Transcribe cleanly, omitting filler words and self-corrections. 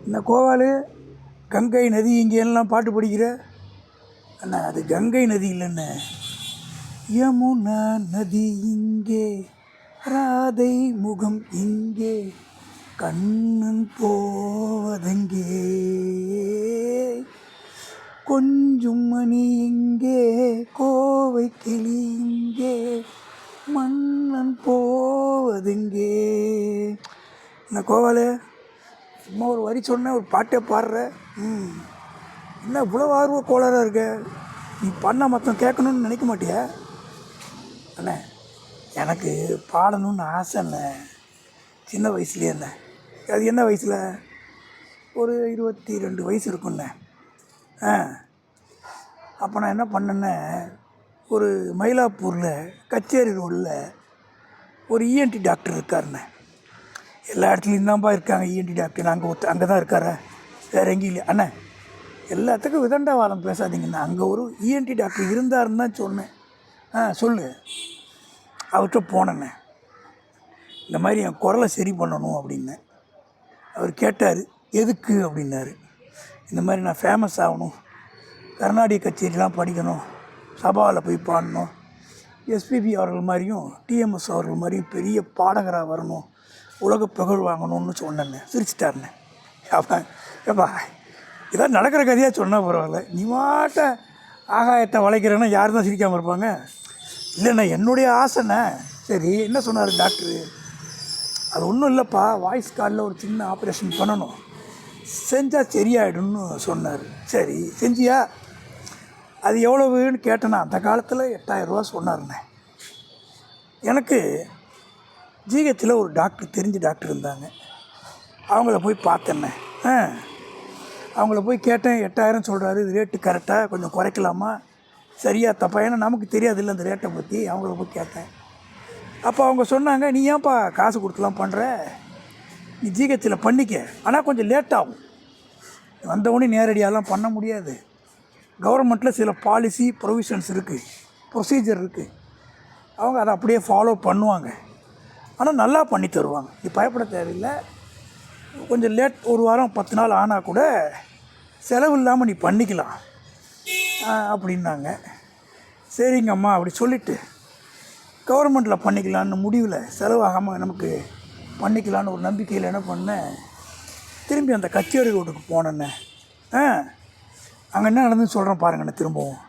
இந்த கோவாலு கங்கை நதி இங்கேலாம் பாட்டு படிக்கிற அண்ணா, அது கங்கை நதி இல்லைண்ணே, யமுனா நதி இங்கே, ராதை முகம் இங்கே, கண்ணன் போவதெங்கே, கொஞ்சம் மணி இங்கே, கோவை கிளி இங்கே, மன்னன் போவதெங்கே. என்ன கோவாலு, சும்மா ஒரு வரி சொன்ன ஒரு பாட்டை பாடுற. என்ன இவ்வளோ ஆர்வ கோளாறாக இருக்க? நீ பண்ண மொத்தம் கேட்கணுன்னு நினைக்க மாட்டியா? அண்ணே, எனக்கு பாடணுன்னு ஆசைண்ணே, சின்ன வயசுலேயே. என்ன அது என்ன வயசில்? ஒரு 22 வயசு இருக்குண்ணே. அப்போ நான் என்ன பண்ணேன்னே, ஒரு மயிலாப்பூரில் கச்சேரி ரோடில் ஒரு இஎன்டி டாக்டர் இருக்காருண்ணே. எல்லா இடத்துலையும் தான்ப்பா இருக்காங்க இஎன்டி டாக்டர். அங்கே தான் இருக்காரா, வேறு எங்கேயும் இல்லை அண்ணே. எல்லாத்துக்கும் விதண்டாவாதம் பேசாதீங்கண்ணா. அங்கே ஒரு இஎன்டி டாக்டர் இருந்தாருன்னு தான் சொன்னேன். சொல்லு. அவர்கிட்ட போனேண்ணே, இந்த மாதிரி என் குரலை சரி பண்ணணும் அப்படின்னேன். அவர் கேட்டார், எதுக்கு அப்படின்னாரு. இந்த மாதிரி நான் ஃபேமஸ் ஆகணும், கர்நாடக கச்சேரிலாம் படிக்கணும், சபாவில் போய் பாடணும், எஸ்பிபி அவர்கள் மாதிரியும் டிஎம்எஸ் அவர்கள் மாதிரியும் பெரிய பாடகராக வரணும், உலக புகழ் வாங்கணும்னு சொன்னேன்னு சிரிச்சிட்டாருண்ணே. ஏப்பா, இதான் நடக்கிற கதையாக சொன்னால் பரவாயில்ல, நீ மாட்ட ஆகாயத்தை வளைக்கிறேன்னா யார் தான் சிரிக்காமல் இருப்பாங்க? இல்லைண்ணா, என்னுடைய ஆசைண்ணே. சரி, என்ன சொன்னார் டாக்டரு? அது ஒன்றும் இல்லைப்பா, வாய்ஸ் காலில் ஒரு சின்ன ஆப்ரேஷன் பண்ணணும், செஞ்சால் சரியாயிடும்னு சொன்னார். சரி, செஞ்சியா? அது எவ்வளவுன்னு கேட்டேன்னா அந்த காலத்தில் 8000 ரூபா சொன்னார்ண்ணே. எனக்கு ஜிஹெச்சில் ஒரு டாக்டர், தெரிஞ்ச டாக்டர் இருந்தாங்க, அவங்கள போய் பார்த்தேண்ணே. அவங்கள போய் கேட்டேன், 8000 சொல்கிறாரு, இது ரேட்டு கரெக்டாக, கொஞ்சம் குறைக்கலாமா, சரியா தப்பா? ஏன்னா நமக்கு தெரியாது இல்லை அந்த ரேட்டை பற்றி. அவங்கள போய் கேட்டேன். அப்போ அவங்க சொன்னாங்க, நீ ஏன்ப்பா காசு கொடுத்துலாம் பண்ணுற, நீ ஜிஹெச்சில் பண்ணிக்க, ஆனால் கொஞ்சம் லேட் ஆகும், வந்தவொடனே நேரடியாலாம் பண்ண முடியாது, கவர்மெண்ட்டில் சில பாலிசி ப்ரொவிஷன்ஸ் இருக்குது, ப்ரொசீஜர் இருக்குது, அவங்க அதை அப்படியே ஃபாலோ பண்ணுவாங்க, ஆனால் நல்லா பண்ணி தருவாங்க, நீ பயப்பட தேவையில்லை, கொஞ்சம் லேட், 1 வாரம் 10 நாள் ஆனால் கூட செலவு இல்லாமல் நீ பண்ணிக்கலாம் அப்படின்னாங்க. சரிங்கம்மா அப்படி சொல்லிவிட்டு கவர்மெண்ட்டில் பண்ணிக்கலான்னு முடிவில், செலவாகாமல் நமக்கு பண்ணிக்கலான்னு ஒரு நம்பிக்கையில் என்ன பண்ணேன், திரும்பி அந்த கச்சேரி ரோட்டுக்கு போனேண்ணே. அங்கே என்ன நடந்துன்னு சொல்கிறேன் பாருங்கண்ணே திரும்பவும்.